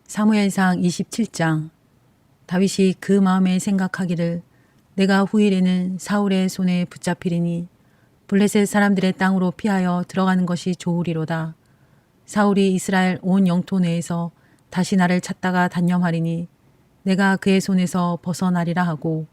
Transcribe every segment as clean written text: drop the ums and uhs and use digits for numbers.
사무엘상 27장. 다윗이 그 마음에 생각하기를 내가 후일에는 사울의 손에 붙잡히리니 블레셋 사람들의 땅으로 피하여 들어가는 것이 좋으리로다. 사울이 이스라엘 온 영토 내에서 다시 나를 찾다가 단념하리니 내가 그의 손에서 벗어나리라 하고,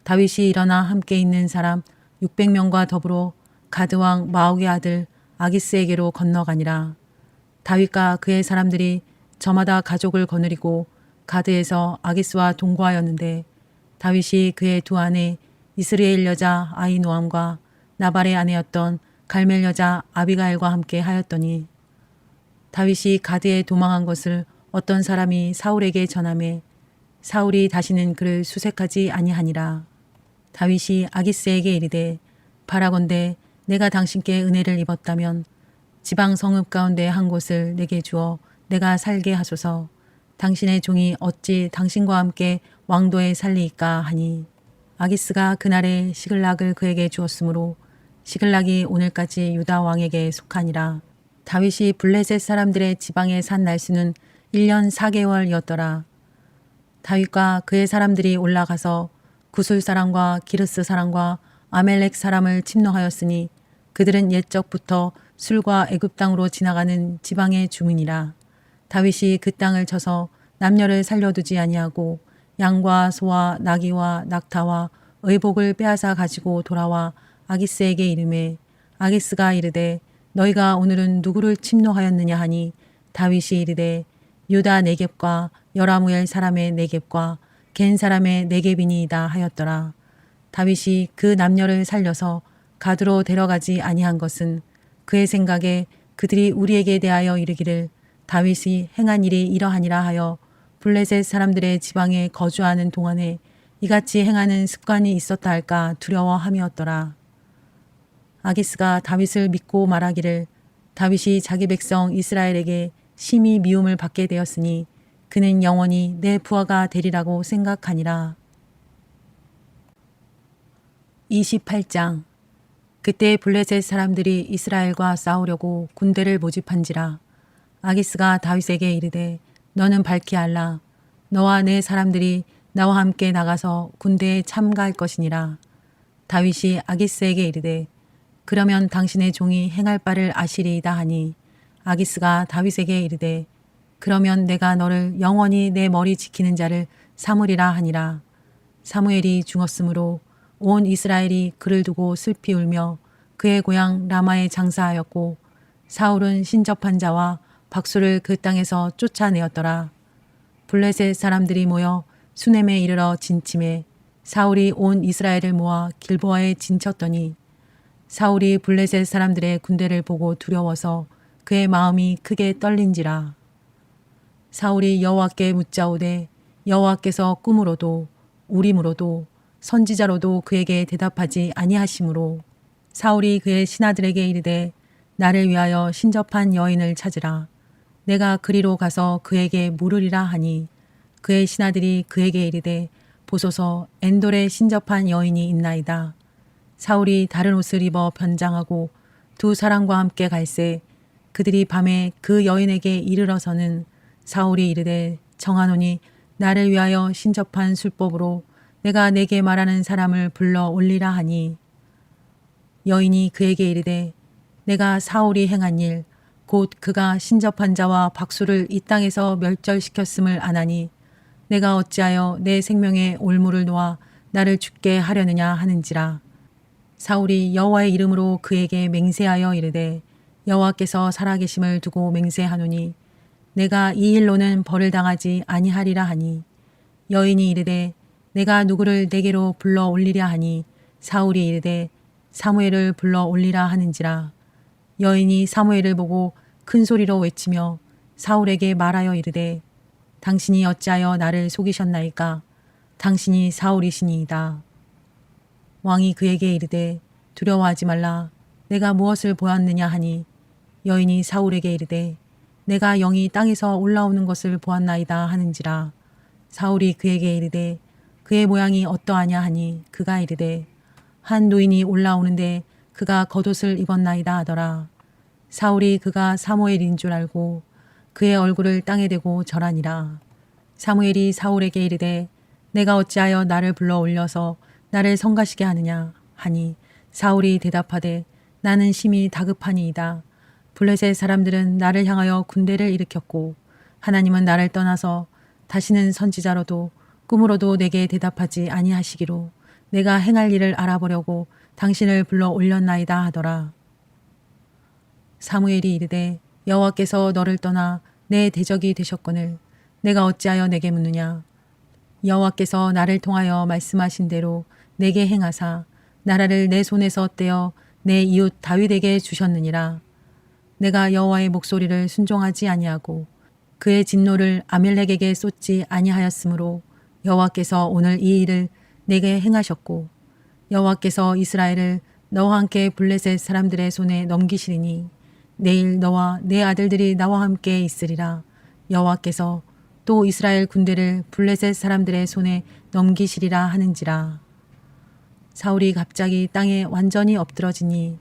다윗이 일어나 함께 있는 사람 600명과 더불어 가드왕 마옥의 아들 아기스에게로 건너가니라. 다윗과 그의 사람들이 저마다 가족을 거느리고 가드에서 아기스와 동거하였는데, 다윗이 그의 두 아내 이스라엘 여자 아히노암과 나발의 아내였던 갈멜 여자 아비가일과 함께 하였더니, 다윗이 가드에 도망한 것을 어떤 사람이 사울에게 전하매 사울이 다시는 그를 수색하지 아니하니라. 다윗이 아기스에게 이르되 바라건대 내가 당신께 은혜를 입었다면 지방 성읍 가운데 한 곳을 내게 주어 내가 살게 하소서. 당신의 종이 어찌 당신과 함께 왕도에 살리이까 하니, 아기스가 그날에 시글락을 그에게 주었으므로 시글락이 오늘까지 유다 왕에게 속하니라. 다윗이 블레셋 사람들의 지방에 산 날수는 1년 4개월이었더라. 다윗과 그의 사람들이 올라가서 구술 사람과 기르스 사람과 아멜렉 사람을 침노하였으니 그들은 옛적부터 술과 애굽 땅으로 지나가는 지방의 주민이라. 다윗이 그 땅을 쳐서 남녀를 살려두지 아니하고 양과 소와 나귀와 낙타와 의복을 빼앗아 가지고 돌아와 아기스에게 이르매, 아기스가 이르되 너희가 오늘은 누구를 침노하였느냐 하니, 다윗이 이르되 유다 네겝과 여라무엘 사람의 네겝과 겐 사람의 네겝이니이다 하였더라. 다윗이 그 남녀를 살려서 가드로 데려가지 아니한 것은 그의 생각에 그들이 우리에게 대하여 이르기를 다윗이 행한 일이 이러하니라 하여 블레셋 사람들의 지방에 거주하는 동안에 이같이 행하는 습관이 있었다 할까 두려워함이었더라. 아기스가 다윗을 믿고 말하기를 다윗이 자기 백성 이스라엘에게 심히 미움을 받게 되었으니 그는 영원히 내 부하가 되리라고 생각하니라. 28장. 그때 블레셋 사람들이 이스라엘과 싸우려고 군대를 모집한지라. 아기스가 다윗에게 이르되 너는 밝히 알라. 너와 내 사람들이 나와 함께 나가서 군대에 참가할 것이니라. 다윗이 아기스에게 이르되 그러면 당신의 종이 행할 바를 아시리이다 하니, 아기스가 다윗에게 이르되 그러면 내가 너를 영원히 내 머리 지키는 자를 삼으리라 하니라. 사무엘이 죽었으므로 온 이스라엘이 그를 두고 슬피 울며 그의 고향 라마에 장사하였고, 사울은 신접한 자와 박수를 그 땅에서 쫓아내었더라. 블레셋 사람들이 모여 수넴에 이르러 진침해 사울이 온 이스라엘을 모아 길보아에 진쳤더니, 사울이 블레셋 사람들의 군대를 보고 두려워서 그의 마음이 크게 떨린지라. 사울이 여호와께 묻자오되 여호와께서 꿈으로도 우림으로도 선지자로도 그에게 대답하지 아니하시므로, 사울이 그의 신하들에게 이르되 나를 위하여 신접한 여인을 찾으라. 내가 그리로 가서 그에게 물으리라 하니, 그의 신하들이 그에게 이르되 보소서 엔돌에 신접한 여인이 있나이다. 사울이 다른 옷을 입어 변장하고 두 사람과 함께 갈새 그들이 밤에 그 여인에게 이르러서는 사울이 이르되 정하노니 나를 위하여 신접한 술법으로 내가 내게 말하는 사람을 불러 올리라 하니, 여인이 그에게 이르되 내가 사울이 행한 일 곧 그가 신접한 자와 박수를 이 땅에서 멸절시켰음을 아나니 내가 어찌하여 내 생명에 올무를 놓아 나를 죽게 하려느냐 하는지라. 사울이 여호와의 이름으로 그에게 맹세하여 이르되 여호와께서 살아계심을 두고 맹세하노니 내가 이 일로는 벌을 당하지 아니하리라 하니, 여인이 이르되 내가 누구를 내게로 불러 올리랴 하니, 사울이 이르되 사무엘을 불러 올리라 하는지라. 여인이 사무엘을 보고 큰 소리로 외치며 사울에게 말하여 이르되 당신이 어찌하여 나를 속이셨나이까? 당신이 사울이시니이다. 왕이 그에게 이르되 두려워하지 말라. 내가 무엇을 보았느냐 하니, 여인이 사울에게 이르되 내가 영이 땅에서 올라오는 것을 보았나이다 하는지라. 사울이 그에게 이르되 그의 모양이 어떠하냐 하니, 그가 이르되 한 노인이 올라오는데 그가 겉옷을 입었나이다 하더라. 사울이 그가 사무엘인 줄 알고 그의 얼굴을 땅에 대고 절하니라. 사무엘이 사울에게 이르되 내가 어찌하여 나를 불러 올려서 나를 성가시게 하느냐 하니 사울이 대답하되 나는 심히 다급하니이다. 블레셋 사람들은 나를 향하여 군대를 일으켰고 하나님은 나를 떠나서 다시는 선지자로도 꿈으로도 내게 대답하지 아니하시기로 내가 행할 일을 알아보려고 당신을 불러 올렸나이다 하더라. 사무엘이 이르되 여호와께서 너를 떠나 내 대적이 되셨거늘 내가 어찌하여 내게 묻느냐. 여호와께서 나를 통하여 말씀하신 대로 내게 행하사 나라를 내 손에서 떼어 내 이웃 다윗에게 주셨느니라. 내가 여호와의 목소리를 순종하지 아니하고 그의 진노를 아멜렉에게 쏟지 아니하였으므로 여호와께서 오늘 이 일을 내게 행하셨고 여호와께서 이스라엘을 너와 함께 블레셋 사람들의 손에 넘기시리니 내일 너와 내 아들들이 나와 함께 있으리라. 여호와께서 또 이스라엘 군대를 블레셋 사람들의 손에 넘기시리라 하는지라. 사울이 갑자기 땅에 완전히 엎드러지니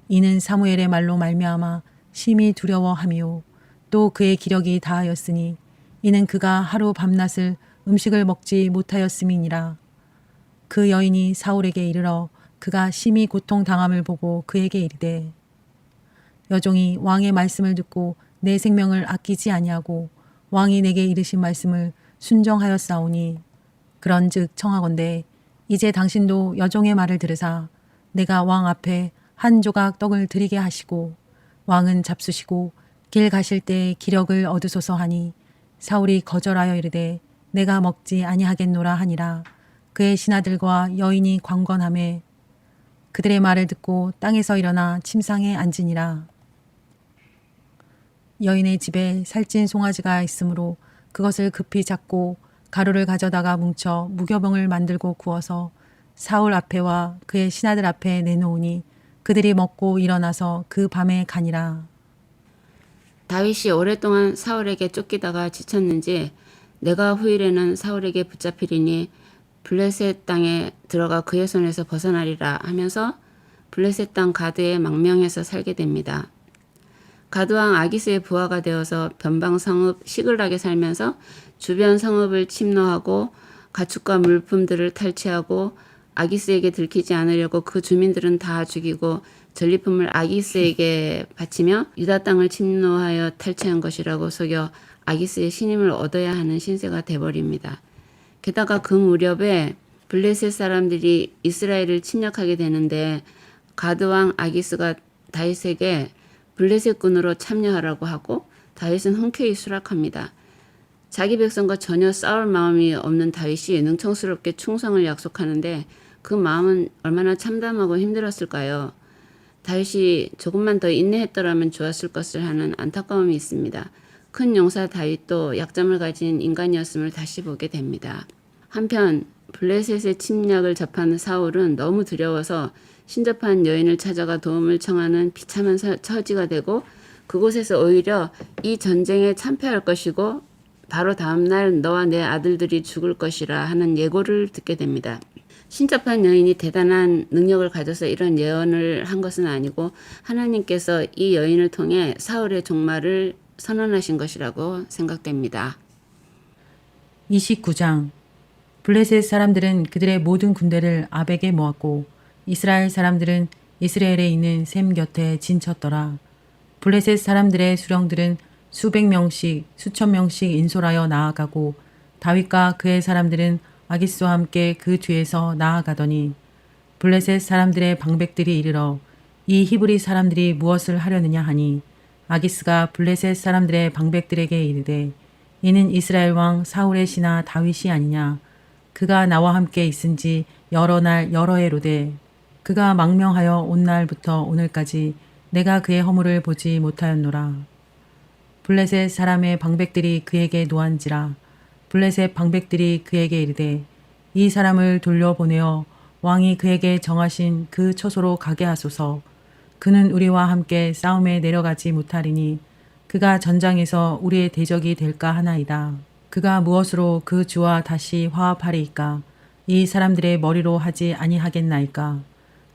이는 사무엘의 말로 말미암아 심히 두려워하며 또 그의 기력이 다하였으니 이는 그가 하루 밤낮을 음식을 먹지 못하였음이니라. 그 여인이 사울에게 이르러 그가 심히 고통당함을 보고 그에게 이르되 여종이 왕의 말씀을 듣고 내 생명을 아끼지 아니하고 왕이 내게 이르신 말씀을 순종하였사오니 그런즉 청하건대 이제 당신도 여종의 말을 들으사 내가 왕 앞에 한 조각 떡을 드리게 하시고 왕은 잡수시고 길 가실 때 기력을 얻으소서 하니 사울이 거절하여 이르되 내가 먹지 아니하겠노라 하니라. 그의 신하들과 여인이 광건하매 그들의 말을 듣고 땅에서 일어나 침상에 앉으니라. 여인의 집에 살찐 송아지가 있으므로 그것을 급히 잡고 가루를 가져다가 뭉쳐 무교병을 만들고 구워서 사울 앞에와 그의 신하들 앞에 내놓으니 그들이 먹고 일어나서 그 밤에 가니라. 다윗이 오랫동안 사울에게 쫓기다가 지쳤는지 내가 후일에는 사울에게 붙잡히리니 블레셋 땅에 들어가 그의 손에서 벗어나리라 하면서 블레셋 땅 가드에 망명해서 살게 됩니다. 가드왕 아기스의 부하가 되어서 변방 성읍 시글락에 살면서 주변 성읍을 침노하고 가축과 물품들을 탈취하고 아기스에게 들키지 않으려고 그 주민들은 다 죽이고 전리품을 아기스에게 바치며 유다 땅을 침노하여 탈취한 것이라고 속여 아기스의 신임을 얻어야 하는 신세가 돼버립니다. 게다가 그 무렵에 블레셋 사람들이 이스라엘을 침략하게 되는데 가드왕 아기스가 다윗에게 블레셋군으로 참여하라고 하고 다윗은 흔쾌히 수락합니다. 자기 백성과 전혀 싸울 마음이 없는 다윗이 능청스럽게 충성을 약속하는데 그 마음은 얼마나 참담하고 힘들었을까요? 다윗이 조금만 더 인내했더라면 좋았을 것을 하는 안타까움이 있습니다. 큰 용사 다윗도 약점을 가진 인간이었음을 다시 보게 됩니다. 한편 블레셋의 침략을 접한 사울은 너무 두려워서 신접한 여인을 찾아가 도움을 청하는 비참한 처지가 되고 그곳에서 오히려 이 전쟁에 참패할 것이고 바로 다음날 너와 내 아들들이 죽을 것이라 하는 예고를 듣게 됩니다. 신접한 여인이 대단한 능력을 가져서 이런 예언을 한 것은 아니고 하나님께서 이 여인을 통해 사울의 종말을 선언하신 것이라고 생각됩니다. 29장 블레셋 사람들은 그들의 모든 군대를 아벡에 모았고 이스라엘 사람들은 이스라엘에 있는 셈 곁에 진쳤더라. 블레셋 사람들의 수령들은 수백 명씩 수천 명씩 인솔하여 나아가고 다윗과 그의 사람들은 아기스와 함께 그 뒤에서 나아가더니 블레셋 사람들의 방백들이 이르러 이 히브리 사람들이 무엇을 하려느냐 하니 아기스가 블레셋 사람들의 방백들에게 이르되 이는 이스라엘 왕 사울의 신하 다윗이 아니냐. 그가 나와 함께 있은지 여러 날 여러 해로되 그가 망명하여 온 날부터 오늘까지 내가 그의 허물을 보지 못하였노라. 블레셋 사람의 방백들이 그에게 노한지라. 블레셋 방백들이 그에게 이르되 이 사람을 돌려보내어 왕이 그에게 정하신 그 처소로 가게 하소서. 그는 우리와 함께 싸움에 내려가지 못하리니 그가 전장에서 우리의 대적이 될까 하나이다. 그가 무엇으로 그 주와 다시 화합하리이까? 이 사람들의 머리로 하지 아니하겠나이까?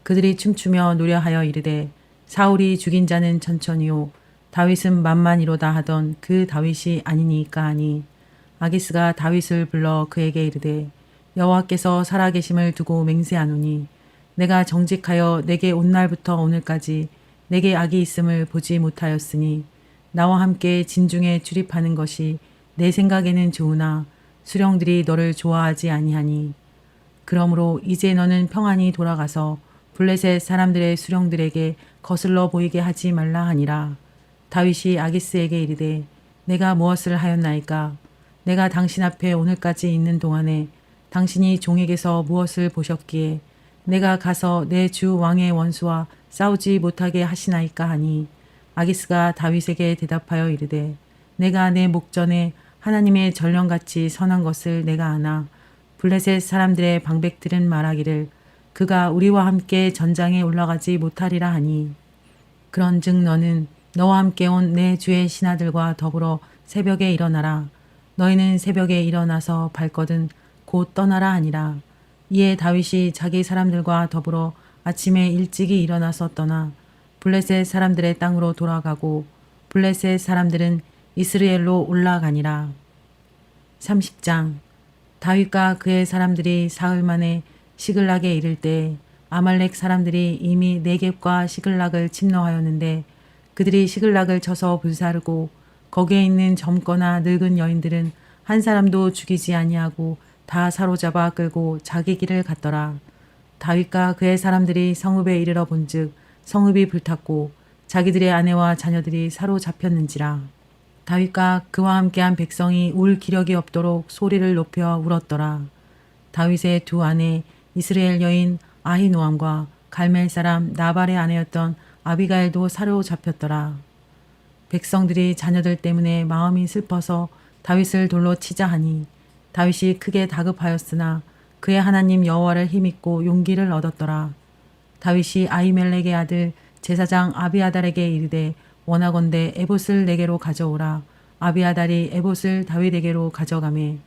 그들이 춤추며 노래하여 이르되 사울이 죽인 자는 천천히요 다윗은 만만이로다 하던 그 다윗이 아니니까 하니 아기스가 다윗을 불러 그에게 이르되 여호와께서 살아계심을 두고 맹세하노니 내가 정직하여 내게 온 날부터 오늘까지 내게 악이 있음을 보지 못하였으니 나와 함께 진중에 출입하는 것이 내 생각에는 좋으나 수령들이 너를 좋아하지 아니하니 그러므로 이제 너는 평안히 돌아가서 블레셋 사람들의 수령들에게 거슬러 보이게 하지 말라 하니라. 다윗이 아기스에게 이르되 내가 무엇을 하였나이까? 내가 당신 앞에 오늘까지 있는 동안에 당신이 종에게서 무엇을 보셨기에 내가 가서 내 주 왕의 원수와 싸우지 못하게 하시나이까 하니 아기스가 다윗에게 대답하여 이르되 내가 내 목전에 하나님의 전령같이 선한 것을 내가 아나 블레셋 사람들의 방백들은 말하기를 그가 우리와 함께 전장에 올라가지 못하리라 하니 그런즉 너는 너와 함께 온 내 주의 신하들과 더불어 새벽에 일어나라. 너희는 새벽에 일어나서 발거든 곧 떠나라 하니라. 이에 다윗이 자기 사람들과 더불어 아침에 일찍이 일어나서 떠나 블레셋 사람들의 땅으로 돌아가고 블레셋 사람들은 이스라엘로 올라가니라. 30장 다윗과 그의 사람들이 사흘 만에 시글락에 이를 때 아말렉 사람들이 이미 네겝과 시글락을 침노하였는데 그들이 시글락을 쳐서 불사르고 거기에 있는 젊거나 늙은 여인들은 한 사람도 죽이지 아니하고 다 사로잡아 끌고 자기 길을 갔더라. 다윗과 그의 사람들이 성읍에 이르러 본즉 성읍이 불탔고 자기들의 아내와 자녀들이 사로잡혔는지라. 다윗과 그와 함께한 백성이 울 기력이 없도록 소리를 높여 울었더라. 다윗의 두 아내 이스라엘 여인 아히노암과 갈멜 사람 나발의 아내였던 아비가일도 사로잡혔더라. 백성들이 자녀들 때문에 마음이 슬퍼서 다윗을 돌로 치자 하니 다윗이 크게 다급하였으나 그의 하나님 여호와를 힘입고 용기를 얻었더라. 다윗이 아히멜렉의 아들 제사장 아비아달에게 이르되 원하건대 에봇을 내게로 가져오라. 아비아달이 에봇을 다윗에게로 가져가매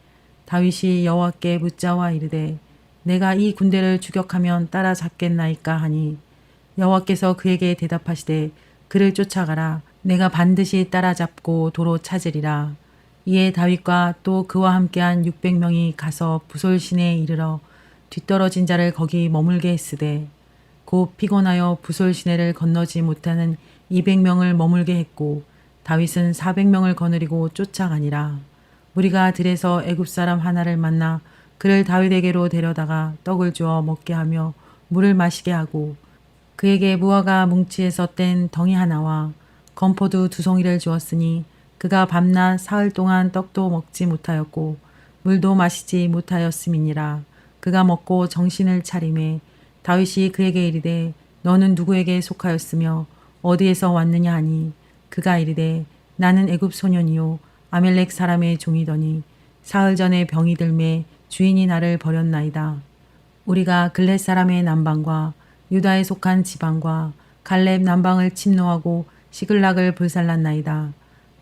다윗이 여호와께 묻자와 이르되 내가 이 군대를 추격하면 따라잡겠나이까 하니 여호와께서 그에게 대답하시되 그를 쫓아가라. 내가 반드시 따라잡고 도로 찾으리라. 이에 다윗과 또 그와 함께한 600명이 가서 부솔시내에 이르러 뒤떨어진 자를 거기 머물게 했으되 곧 피곤하여 부솔시내를 건너지 못하는 200명을 머물게 했고 다윗은 400명을 거느리고 쫓아가니라. 무리가 들에서 애굽 사람 하나를 만나 그를 다윗에게로 데려다가 떡을 주어 먹게 하며 물을 마시게 하고 그에게 무화과 뭉치에서 뗀 덩이 하나와 건포도 2송이를 주었으니 그가 밤낮 사흘 동안 떡도 먹지 못하였고 물도 마시지 못하였음이니라. 그가 먹고 정신을 차리매 다윗이 그에게 이르되 너는 누구에게 속하였으며 어디에서 왔느냐 하니 그가 이르되 나는 애굽 소년이요 아멜렉 사람의 종이더니 사흘 전에 병이 들매 주인이 나를 버렸나이다. 우리가 글렛 사람의 남방과 유다에 속한 지방과 갈렙 남방을 침노하고 시글락을 불살랐나이다.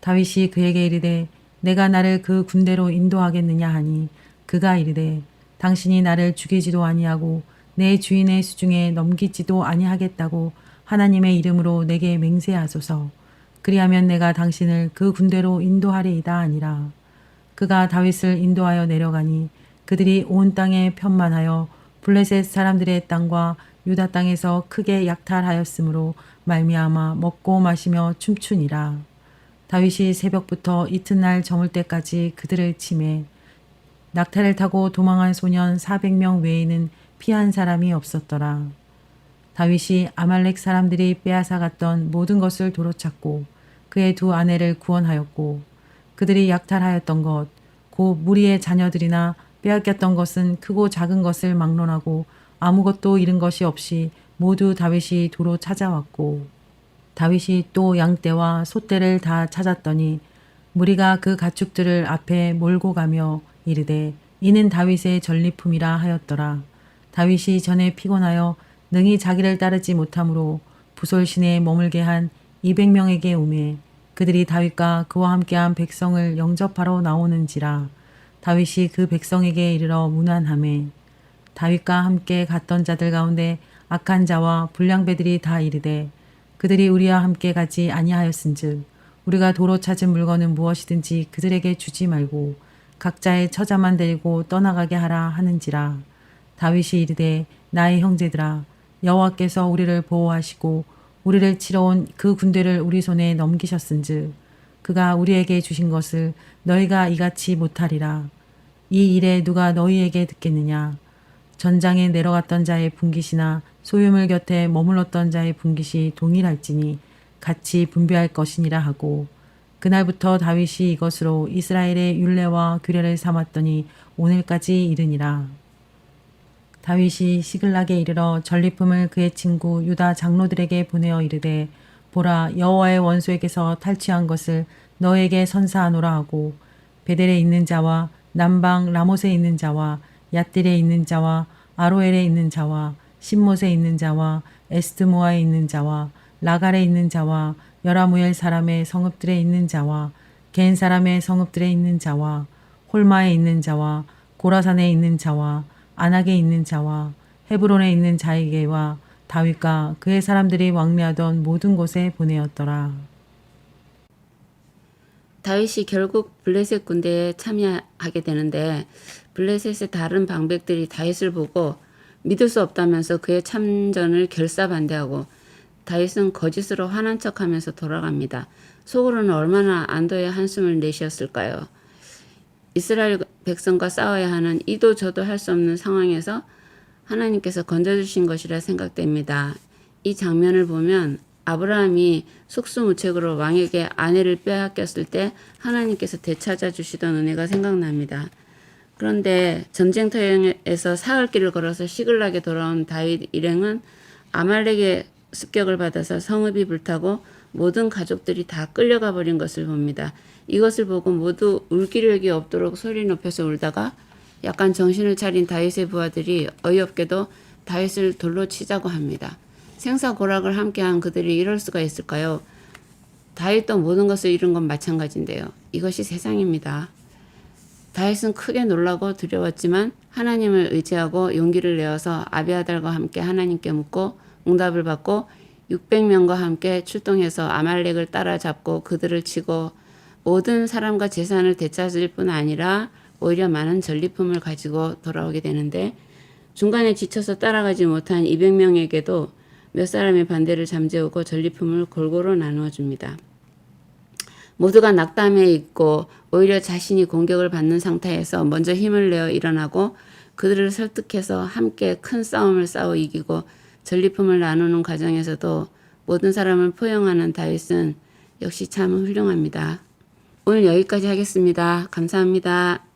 다윗이 그에게 이르되 내가 나를 그 군대로 인도하겠느냐 하니 그가 이르되 당신이 나를 죽이지도 아니하고 내 주인의 수중에 넘기지도 아니하겠다고 하나님의 이름으로 내게 맹세하소서. 그리하면 내가 당신을 그 군대로 인도하리이다 하니라. 그가 다윗을 인도하여 내려가니 그들이 온 땅에 편만하여 블레셋 사람들의 땅과 유다 땅에서 크게 약탈하였으므로 말미암아 먹고 마시며 춤추니라. 다윗이 새벽부터 이튿날 저물 때까지 그들을 치매 낙타를 타고 도망한 소년 400명 외에는 피한 사람이 없었더라. 다윗이 아말렉 사람들이 빼앗아 갔던 모든 것을 도로찾고 그의 두 아내를 구원하였고 그들이 약탈하였던 것 곧 무리의 자녀들이나 빼앗겼던 것은 크고 작은 것을 막론하고 아무것도 잃은 것이 없이 모두 다윗이 도로 찾아왔고 다윗이 또 양떼와 소떼를 다 찾았더니 무리가 그 가축들을 앞에 몰고 가며 이르되 이는 다윗의 전리품이라 하였더라. 다윗이 전에 피곤하여 능히 자기를 따르지 못하므로 부솔시내에 머물게 한 200명에게 오매 그들이 다윗과 그와 함께한 백성을 영접하러 나오는지라. 다윗이 그 백성에게 이르러 문안하매 다윗과 함께 갔던 자들 가운데 악한 자와 불량배들이 다 이르되 그들이 우리와 함께 가지 아니하였은즉 우리가 도로 찾은 물건은 무엇이든지 그들에게 주지 말고 각자의 처자만 데리고 떠나가게 하라 하는지라. 다윗이 이르되 나의 형제들아 여호와께서 우리를 보호하시고 우리를 치러 온 그 군대를 우리 손에 넘기셨은즉 그가 우리에게 주신 것을 너희가 이같이 못하리라. 이 일에 누가 너희에게 듣겠느냐. 전장에 내려갔던 자의 분깃이나 소유물 곁에 머물렀던 자의 분깃이 동일할지니 같이 분배할 것이니라 하고 그날부터 다윗이 이것으로 이스라엘의 율례와 규례를 삼았더니 오늘까지 이르니라. 다윗이 시글락에 이르러 전리품을 그의 친구 유다 장로들에게 보내어 이르되 보라 여호와의 원수에게서 탈취한 것을 너에게 선사하노라 하고 베델에 있는 자와 남방 라못에 있는 자와 얏딜에 있는 자와 아로엘에 있는 자와 신못에 있는 자와 에스드모아에 있는 자와 라갈에 있는 자와 여라무엘 사람의 성읍들에 있는 자와 겐 사람의 성읍들에 있는 자와 홀마에 있는 자와 고라산에 있는 자와 안악에 있는 자와 헤브론에 있는 자에게와 다윗과 그의 사람들이 왕래하던 모든 곳에 보내었더라. 다윗이 결국 블레셋 군대에 참여하게 되는데 블레셋의 다른 방백들이 다윗을 보고 믿을 수 없다면서 그의 참전을 결사반대하고 다윗은 거짓으로 화난 척하면서 돌아갑니다. 속으로는 얼마나 안도의 한숨을 내쉬었을까요? 이스라엘 백성과 싸워야 하는 이도 저도 할 수 없는 상황에서 하나님께서 건져주신 것이라 생각됩니다. 이 장면을 보면 아브라함이 속수무책으로 왕에게 아내를 빼앗겼을 때 하나님께서 되찾아 주시던 은혜가 생각납니다. 그런데 전쟁터에서 사흘길을 걸어서 시글락에 돌아온 다윗 일행은 아말렉의 습격을 받아서 성읍이 불타고 모든 가족들이 다 끌려가 버린 것을 봅니다. 이것을 보고 모두 울 기력이 없도록 소리 높여서 울다가 약간 정신을 차린 다윗의 부하들이 어이없게도 다윗을 돌로 치자고 합니다. 생사고락을 함께한 그들이 이럴 수가 있을까요? 다윗도 모든 것을 잃은 건 마찬가지인데요. 이것이 세상입니다. 다윗은 크게 놀라고 두려웠지만 하나님을 의지하고 용기를 내어서 아비아달과 함께 하나님께 묻고 응답을 받고 600명과 함께 출동해서 아말렉을 따라잡고 그들을 치고 모든 사람과 재산을 되찾을 뿐 아니라 오히려 많은 전리품을 가지고 돌아오게 되는데 중간에 지쳐서 따라가지 못한 200명에게도 몇 사람의 반대를 잠재우고 전리품을 골고루 나누어 줍니다. 모두가 낙담해 있고 오히려 자신이 공격을 받는 상태에서 먼저 힘을 내어 일어나고 그들을 설득해서 함께 큰 싸움을 싸워 이기고 전리품을 나누는 과정에서도 모든 사람을 포용하는 다윗은 역시 참 훌륭합니다. 오늘 여기까지 하겠습니다. 감사합니다.